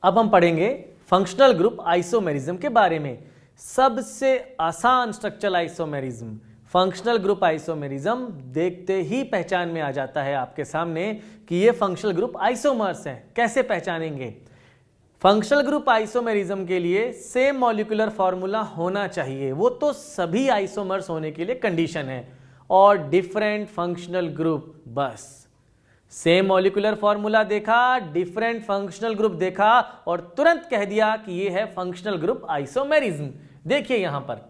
अब हम पढ़ेंगे फंक्शनल ग्रुप आइसोमेरिज्म के बारे में। सबसे आसान structural isomerism, functional group isomerism देखते ही पहचान में आ जाता है आपके सामने कि ये फंक्शनल ग्रुप आइसोमर्स हैं। कैसे पहचानेंगे? फंक्शनल ग्रुप आइसोमेरिज्म के लिए सेम मॉलिक्यूलर फॉर्मूला होना चाहिए, वो तो सभी आइसोमर्स होने के लिए कंडीशन है, और डिफरेंट फंक्शनल ग्रुप। बस सेम मॉलिक्यूलर फॉर्मूला देखा, डिफरेंट फंक्शनल ग्रुप देखा और तुरंत कह दिया कि ये है फंक्शनल ग्रुप आइसोमेरिज्म। देखिए यहां पर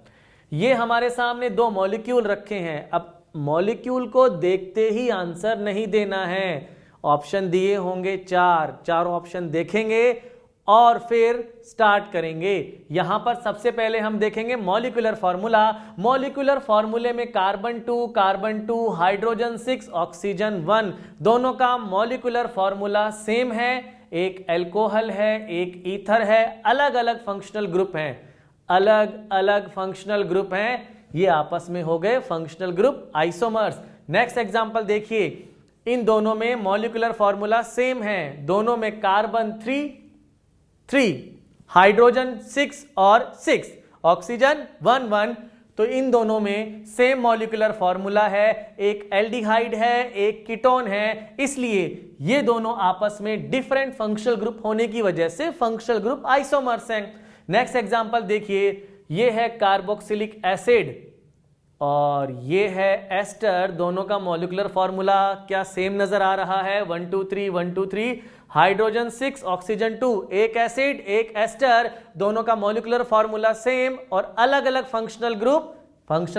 ये हमारे सामने दो मॉलिक्यूल रखे हैं। अब मॉलिक्यूल को देखते ही आंसर नहीं देना है, ऑप्शन दिए होंगे चारों ऑप्शन देखेंगे और फिर स्टार्ट करेंगे। यहां पर सबसे पहले हम देखेंगे मॉलिक्यूलर फॉर्मूला। मॉलिक्यूलर फॉर्मूले में कार्बन 2 हाइड्रोजन 6 ऑक्सीजन 1 दोनों का मॉलिक्यूलर फॉर्मूला सेम है। एक अल्कोहल है, एक ईथर है, अलग अलग फंक्शनल ग्रुप हैं, अलग अलग फंक्शनल ग्रुप हैं, ये आपस में हो गए functional group isomers. Next example देखिए, इन दोनों में मॉलिक्यूलर फॉर्मूला सेम है, दोनों में कार्बन 3 हाइड्रोजन 6 और 6 ऑक्सीजन 1 तो इन दोनों में सेम मॉलिक्यूलर फॉर्मूला है, एक एल्डिहाइड है, एक कीटोन है, इसलिए ये दोनों आपस में डिफरेंट फंक्शनल ग्रुप होने की वजह से फंक्शनल ग्रुप आइसोमर्स हैं। नेक्स्ट एग्जांपल देखिए, ये है कार्बोक्सिलिक एसिड और ये है एस्टर, दोनों का मॉलिक्यूलर फॉर्मूला क्या सेम नजर आ रहा है? 1 2 3 हाइड्रोजन 6 ऑक्सीजन 2, एक एसिड एक एस्टर, दोनों का मॉलिक्यूलर फॉर्मूला सेम और अलग अलग फंक्शनल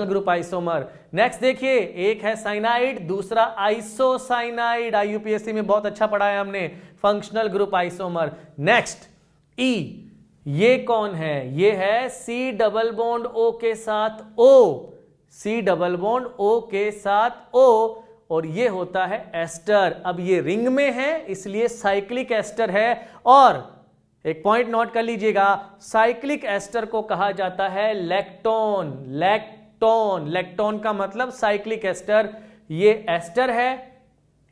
ग्रुप आइसोमर। नेक्स्ट देखिए, एक है साइनाइड, दूसरा आइसोसाइनाइड, यूपीएससी में बहुत अच्छा पढ़ा है हमने, फंक्शनल ग्रुप आइसोमर। नेक्स्ट ई, ये कौन है? ये है सी डबल बॉन्ड ओ के साथ ओ, सी डबल बॉन्ड ओ के साथ ओ, और ये होता है एस्टर। अब ये रिंग में है इसलिए साइक्लिक एस्टर है, और एक पॉइंट नोट कर लीजिएगा, साइक्लिक एस्टर को कहा जाता है लैक्टोन। लैक्टोन का मतलब साइक्लिक एस्टर। ये एस्टर है,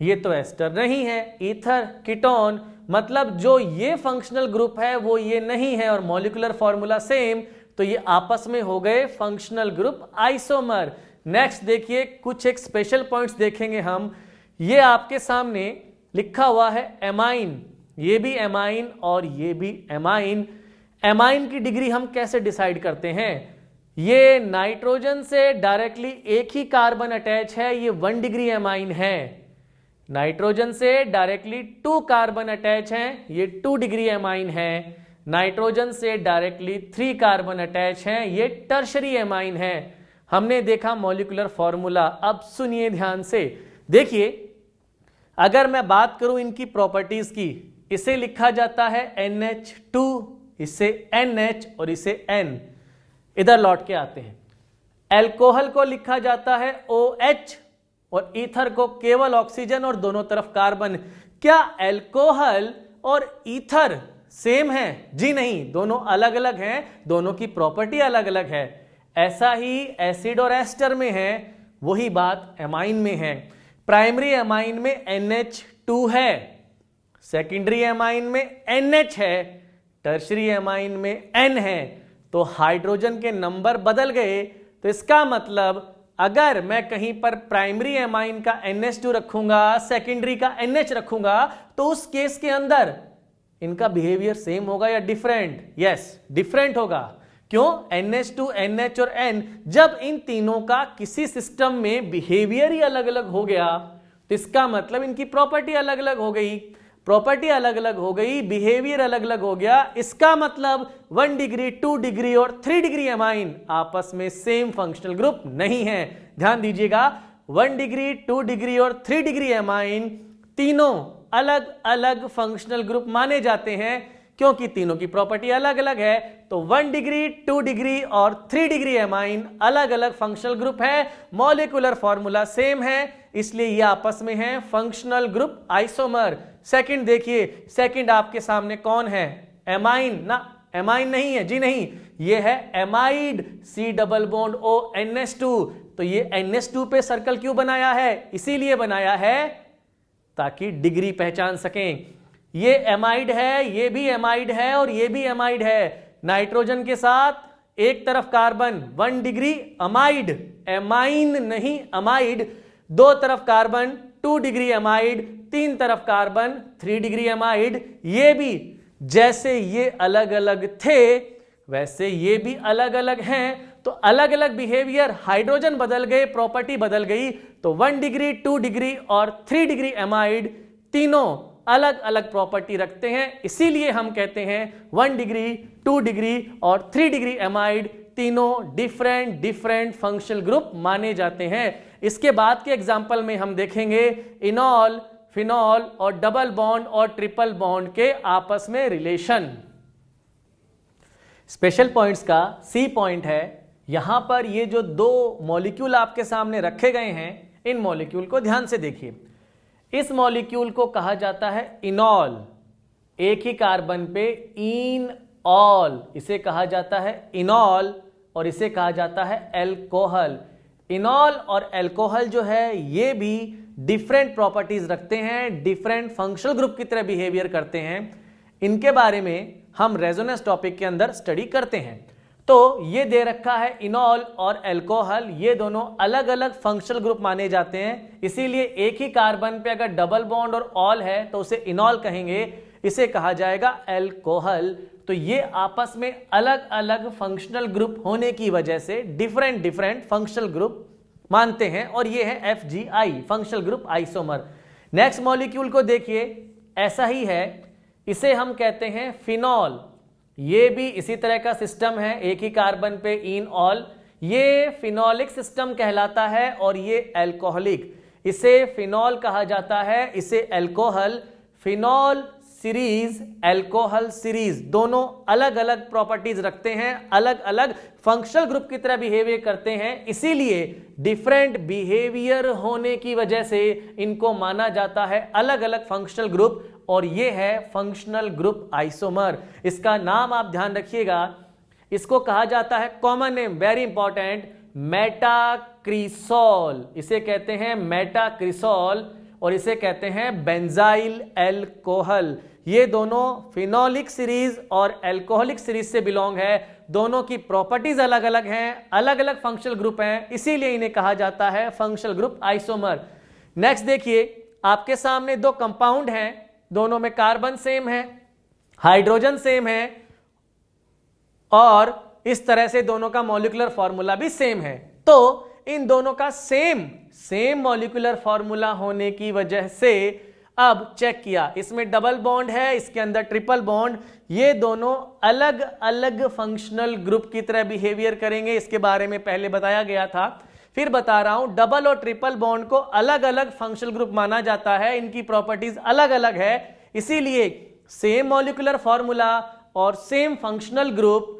ये तो एस्टर नहीं है, ईथर कीटोन, मतलब जो ये फंक्शनल ग्रुप है वो ये नहीं है और मॉलिक्यूलर फॉर्मूला सेम, तो ये आपस में हो गए फंक्शनल ग्रुप आइसोमर। नेक्स्ट देखिए, कुछ एक स्पेशल पॉइंट्स देखेंगे हम। ये आपके सामने लिखा हुआ है एमाइन, ये भी एमाइन और ये भी एमाइन। एमाइन की डिग्री हम कैसे डिसाइड करते हैं? ये नाइट्रोजन से डायरेक्टली एक ही कार्बन अटैच है, ये 1 डिग्री एमाइन है। नाइट्रोजन से डायरेक्टली 2 कार्बन अटैच हैं, ये 2 डिग्री एमाइन है। नाइट्रोजन से डायरेक्टली 3 कार्बन अटैच हैं, ये टर्शरी एमाइन है। हमने देखा मॉलिक्यूलर फॉर्मूला। अब सुनिए ध्यान से, देखिए अगर मैं बात करूं इनकी प्रॉपर्टीज की, इसे लिखा जाता है NH2, इसे NH और इसे N। इधर लौट के आते हैं, अल्कोहल को लिखा जाता है OH और ईथर को केवल ऑक्सीजन और दोनों तरफ कार्बन। क्या अल्कोहल और ईथर सेम है? जी नहीं, दोनों अलग अलग हैं, दोनों की प्रॉपर्टी अलग अलग है। ऐसा ही एसिड और एस्टर में है, वही बात एमाइन में है। प्राइमरी एमाइन में NH2 है, सेकेंडरी एमाइन में NH है, टर्शरी एमाइन में N है, तो हाइड्रोजन के नंबर बदल गए। तो इसका मतलब अगर मैं कहीं पर प्राइमरी एमाइन का NH2 रखूंगा, सेकेंडरी का NH रखूंगा, तो उस केस के अंदर इनका बिहेवियर सेम होगा या डिफरेंट? यस, डिफरेंट होगा। क्यों? NH2, NH और N, जब इन तीनों का किसी सिस्टम में बिहेवियर ही अलग अलग हो गया तो इसका मतलब इनकी प्रॉपर्टी अलग अलग हो गई। प्रॉपर्टी अलग अलग हो गई, बिहेवियर अलग अलग हो गया, इसका मतलब 1 डिग्री, 2 डिग्री और 3 डिग्री एमाइन आपस में सेम फंक्शनल ग्रुप नहीं है। ध्यान दीजिएगा, 1 डिग्री, 2 डिग्री और 3 डिग्री एमाइन तीनों अलग अलग फंक्शनल ग्रुप माने जाते हैं क्योंकि तीनों की प्रॉपर्टी अलग अलग है। तो 1 डिग्री, 2 डिग्री और 3 डिग्री एमाइन अलग अलग फंक्शनल ग्रुप है, मॉलिक्यूलर फॉर्मूला सेम है, इसलिए ये आपस में है फंक्शनल ग्रुप आइसोमर। सेकंड देखिए, सेकंड आपके सामने कौन है? एमाइन ना, एमाइन नहीं है, जी नहीं, ये है amide, C double bond O NH2। तो ये NH2 पे सर्कल क्यों बनाया है? इसीलिए बनाया है ताकि डिग्री पहचान सकें। ये एमाइड है, ये भी एमाइड है और ये भी एमाइड है। नाइट्रोजन के साथ एक तरफ कार्बन 1 डिग्री अमाइड, एमाइन नहीं अमाइड, दो तरफ कार्बन 2 डिग्री अमाइड, तीन तरफ कार्बन 3 डिग्री अमाइड। ये भी जैसे ये अलग अलग थे वैसे ये भी अलग अलग हैं, तो अलग अलग बिहेवियर, हाइड्रोजन बदल गए, प्रॉपर्टी बदल गई, तो 1 डिग्री 2 डिग्री और 3 डिग्री एमाइड तीनों अलग अलग प्रॉपर्टी रखते हैं। इसीलिए हम कहते हैं 1 डिग्री 2 डिग्री और 3 डिग्री एमाइड तीनों डिफरेंट फंक्शनल ग्रुप माने जाते हैं। इसके बाद के एग्जाम्पल में हम देखेंगे इनॉल, फिनॉल और डबल बॉन्ड और ट्रिपल बॉन्ड के आपस में रिलेशन। स्पेशल पॉइंट्स का सी पॉइंट है, यहां पर ये जो दो मॉलिक्यूल आपके सामने रखे गए हैं, इन मॉलिक्यूल को ध्यान से देखिए। इस मॉलिक्यूल को कहा जाता है इनॉल, एक ही कार्बन पे इन ऑल, इसे कहा जाता है इनॉल, और इसे कहा जाता है एल्कोहल। इनॉल और एल्कोहल जो है ये भी डिफरेंट प्रॉपर्टीज रखते हैं, डिफरेंट फंक्शनल ग्रुप की तरह बिहेवियर करते हैं। इनके बारे में हम रेजोनेंस टॉपिक के अंदर स्टडी करते हैं। तो ये दे रखा है इनॉल और एल्कोहल, ये दोनों अलग अलग फंक्शनल ग्रुप माने जाते हैं। इसीलिए एक ही कार्बन पे अगर डबल बॉन्ड और ऑल है तो उसे इनॉल कहेंगे, इसे कहा जाएगा एल्कोहल। तो ये आपस में अलग अलग फंक्शनल ग्रुप होने की वजह से डिफरेंट फंक्शनल ग्रुप मानते हैं, और ये है FgI, functional group isomer. Next molecule को देखिए, ऐसा ही है, इसे हम कहते हैं फिनॉल। ये भी इसी तरह का सिस्टम है, एक ही कार्बन पे इन ऑल, ये फिनॉलिक सिस्टम कहलाता है और ये एल्कोहलिक। इसे फिनॉल कहा जाता है, इसे alcohol. Phenol series, alcohol series दोनों अलग अलग प्रॉपर्टीज रखते हैं, अलग अलग फंक्शनल ग्रुप की तरह बिहेवियर करते हैं। इसीलिए डिफरेंट बिहेवियर होने की वजह से इनको माना जाता है अलग अलग फंक्शनल ग्रुप, और ये है फंक्शनल ग्रुप आइसोमर। इसका नाम आप ध्यान रखिएगा, इसको कहा जाता है common name, very important, metacresol. इसे कहते हैं मेटाक्रिसोल और इसे कहते हैं बेंजाइल एल्कोहल। ये दोनों फिनॉलिक सीरीज और एल्कोहलिक सीरीज से बिलोंग है। दोनों की प्रॉपर्टीज अलग अलग हैं, अलग अलग फंक्शनल ग्रुप हैं, इसीलिए इन्हें कहा जाता है फंक्शनल ग्रुप आइसोमर। नेक्स्ट देखिए, आपके सामने दो कंपाउंड हैं, दोनों में कार्बन सेम है, हाइड्रोजन सेम है, और इस तरह से दोनों का मॉलिक्यूलर फॉर्मूला भी सेम है। तो इन दोनों का सेम मॉलिक्यूलर फॉर्मूला होने की वजह से अब चेक किया, इसमें डबल बॉन्ड है, इसके अंदर ट्रिपल बॉन्ड, ये दोनों अलग अलग फंक्शनल ग्रुप की तरह बिहेवियर करेंगे। इसके बारे में पहले बताया गया था, फिर बता रहा हूं। डबल और ट्रिपल बॉन्ड को अलग अलग फंक्शनल ग्रुप माना जाता है, इनकी प्रॉपर्टीज अलग अलग है। इसीलिए सेम मॉलिक्यूलर फॉर्मूला और सेम फंक्शनल ग्रुप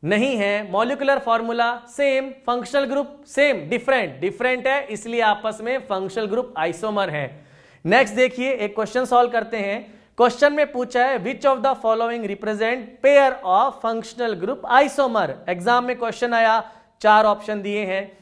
नहीं है। Molecular formula same, functional group same, different है, इसलिए आपस में फंक्शनल ग्रुप आइसोमर है। नेक्स्ट देखिए, एक क्वेश्चन सॉल्व करते हैं। क्वेश्चन में पूछा है which of the following represent pair of functional group isomer. Exam में क्वेश्चन आया, 4 ऑप्शन दिए हैं।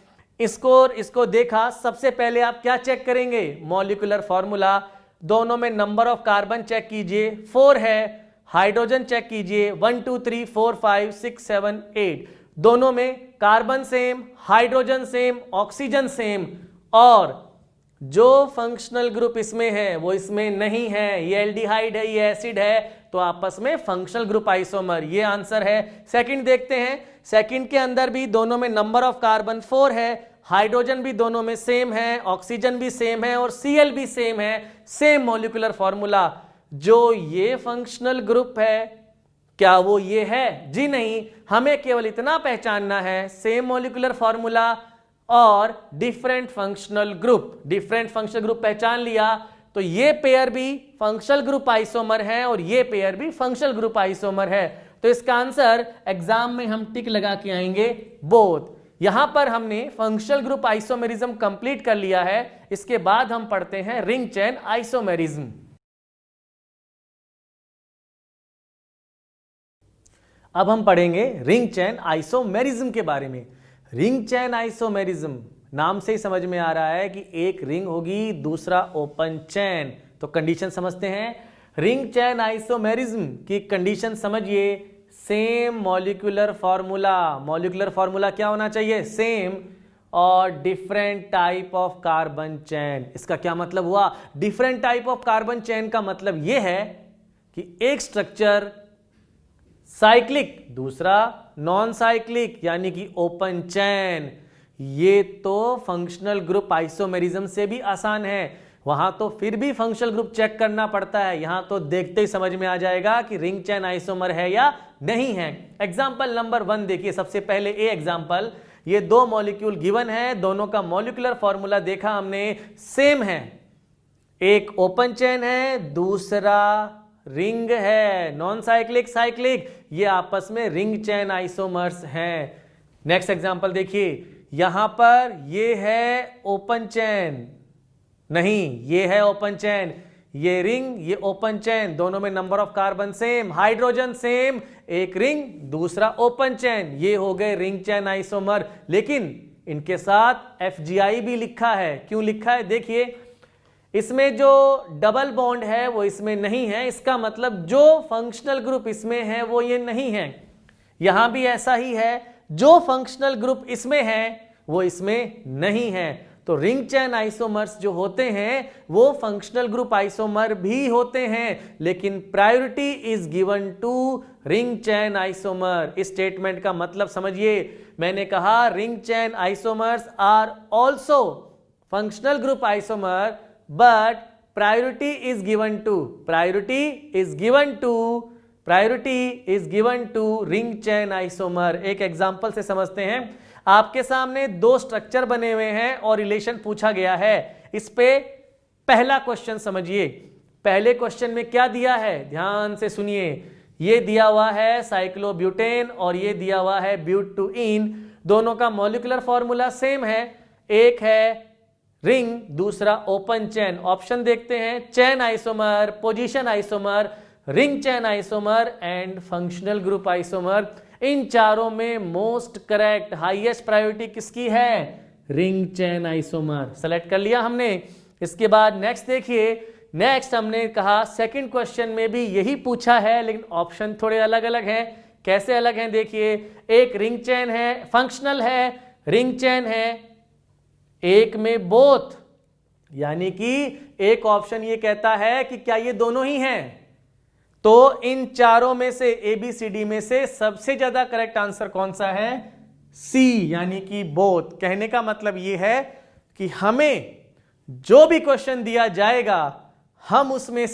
इसको देखा, सबसे पहले आप क्या चेक करेंगे, मॉलिक्यूलर फॉर्मूला। दोनों में नंबर ऑफ कार्बन चेक कीजिए, 4 है। हाइड्रोजन चेक कीजिए, 1 2 3 4 5 6 7 8, दोनों में carbon same, hydrogen same, oxygen same, और जो फंक्शनल ग्रुप इसमें है वो इसमें नहीं है, ये एल्डिहाइड है, ये एसिड है, तो आपस में फंक्शनल ग्रुप आइसोमर, ये आंसर है। सेकंड देखते हैं, सेकंड के अंदर भी दोनों में नंबर ऑफ कार्बन 4 है, हाइड्रोजन भी दोनों में सेम है, ऑक्सीजन भी सेम है और Cl भी सेम है, सेम मॉलिक्यूलर फॉर्मूला। जो ये फंक्शनल ग्रुप है क्या वो ये है? जी नहीं, हमें केवल इतना पहचानना है, सेम मॉलिक्यूलर फॉर्मूला और डिफरेंट फंक्शनल ग्रुप पहचान लिया तो ये पेयर भी फंक्शनल ग्रुप आइसोमर है और ये पेयर भी फंक्शनल ग्रुप आइसोमर है। तो इसका आंसर एग्जाम में हम टिक लगा के आएंगे बोथ। यहां पर हमने फंक्शनल ग्रुप आइसोमेरिज्म कंप्लीट कर लिया है। इसके बाद हम पढ़ते हैं रिंग चेन आइसोमेरिज्म। अब हम पढ़ेंगे रिंग चेन आइसोमेरिज्म के बारे में। रिंग चेन आइसोमेरिज्म नाम से ही समझ में आ रहा है कि एक रिंग होगी, दूसरा ओपन चेन। तो कंडीशन समझते हैं। रिंग चैन आइसोमेरिज्म की कंडीशन समझिए, same molecular formula. Molecular formula क्या होना चाहिए? सेम और different type of carbon chain. इसका क्या मतलब हुआ? Different type of carbon chain का मतलब यह है कि एक स्ट्रक्चर साइक्लिक, दूसरा नॉन साइक्लिक यानी कि ओपन चैन। ये तो फंक्शनल ग्रुप आइसोमेरिज्म से भी आसान है। वहां तो फिर भी फंक्शनल ग्रुप चेक करना पड़ता है, यहां तो देखते ही समझ में आ जाएगा कि रिंग चैन आइसोमर है या नहीं है। एग्जांपल नंबर 1 देखिए, सबसे पहले ए एग्जांपल। ये दो मॉलिक्यूल गिवन है, दोनों का मॉलिक्यूलर फॉर्मूला देखा हमने, सेम है। एक ओपन चैन है, दूसरा रिंग है, नॉन साइक्लिक साइक्लिक, ये आपस में रिंग चैन आइसोमर्स हैं। नेक्स्ट एग्जांपल देखिए, यहां पर ये है ओपन चैन, नहीं ये है ओपन चैन, ये रिंग ये ओपन चैन, दोनों में number of carbon same, hydrogen same, एक रिंग दूसरा ओपन चैन, ये हो गए रिंग चैन आइसोमर। लेकिन इनके साथ FGI भी लिखा है। क्यों लिखा है? देखिए, इसमें जो डबल बॉन्ड है वो इसमें नहीं है, इसका मतलब जो फंक्शनल ग्रुप इसमें है वो ये नहीं है। यहां भी ऐसा ही है, जो फंक्शनल ग्रुप इसमें है वो इसमें नहीं है। तो रिंग चैन आइसोमर्स जो होते हैं वो फंक्शनल ग्रुप आइसोमर भी होते हैं, लेकिन priority is given to ring chain isomer. इस स्टेटमेंट का मतलब समझिए, मैंने कहा ring chain isomers are also functional group isomer, but priority is given to ring chain isomer। एक एग्जांपल से समझते हैं। आपके सामने दो स्ट्रक्चर बने हुए हैं और रिलेशन पूछा गया है। इस पे पहला क्वेश्चन समझिए। पहले क्वेश्चन में क्या दिया है, ध्यान से सुनिए। ये दिया हुआ है साइक्लोब्यूटेन और ये दिया हुआ है ब्यूटुइन। दोनों का मॉलिक्यूलर फॉर्मूला सेम है, एक है रिंग दूसरा ओपन चैन। ऑप्शन देखते हैं, chain isomer, position isomer, ring chain isomer and functional group isomer. इन चारों में मोस्ट करेक्ट हाईएस्ट प्रायोरिटी किसकी है? Ring chain isomer. सेलेक्ट कर लिया हमने। इसके बाद नेक्स्ट देखिए, नेक्स्ट हमने कहा सेकंड क्वेश्चन में भी यही पूछा है, लेकिन ऑप्शन थोड़े अलग अलग हैं। कैसे अलग हैं देखिए, एक रिंग चैन है, फंक्शनल है, रिंग चैन है, एक में बोथ, यानी कि एक ऑप्शन ये कहता है कि क्या ये दोनों ही हैं। तो इन चारों में से ABCD में से सबसे ज्यादा करेक्ट आंसर कौन सा है? C, यानी कि बोथ। कहने का मतलब ये है कि हमें जो भी क्वेश्चन दिया जाएगा हम उसमें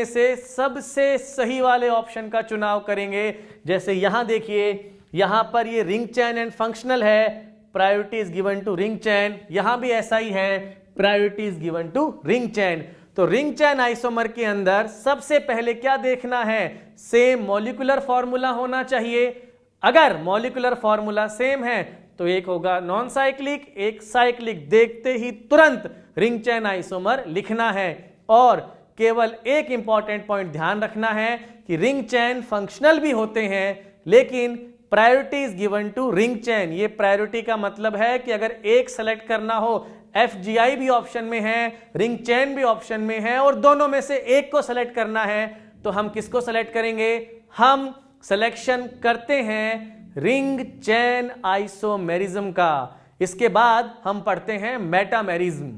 से सबसे सही वाले ऑप्शन का चुनाव करेंगे। जैसे यहां देखिए, यहां पर ये रिंग चैन एंड फंक्शनल है, priority is given to ring chain. यहां भी ऐसा ही है, priority is given to ring chain. तो रिंग चैन आइसोमर के अंदर सबसे पहले क्या देखना है? सेम मॉलिक्यूलर फॉर्मूला होना चाहिए। अगर मॉलिक्यूलर फॉर्मूला सेम है तो एक होगा नॉन साइक्लिक, एक साइक्लिक। देखते ही तुरंत रिंग चैन आइसोमर लिखना है। और केवल एक इंपॉर्टेंट पॉइंट ध्यान रखना है कि रिंग चैन फंक्शनल भी होते हैं, लेकिन priority is given to ring chain. ये प्रायोरिटी का मतलब है कि अगर एक सेलेक्ट करना हो, FGI भी ऑप्शन में है, रिंग चैन भी ऑप्शन में है, और दोनों में से एक को सेलेक्ट करना है, तो हम किसको सेलेक्ट करेंगे? हम सिलेक्शन करते हैं रिंग चैन आइसोमेरिज्म का। इसके बाद हम पढ़ते हैं मेटामेरिज्म।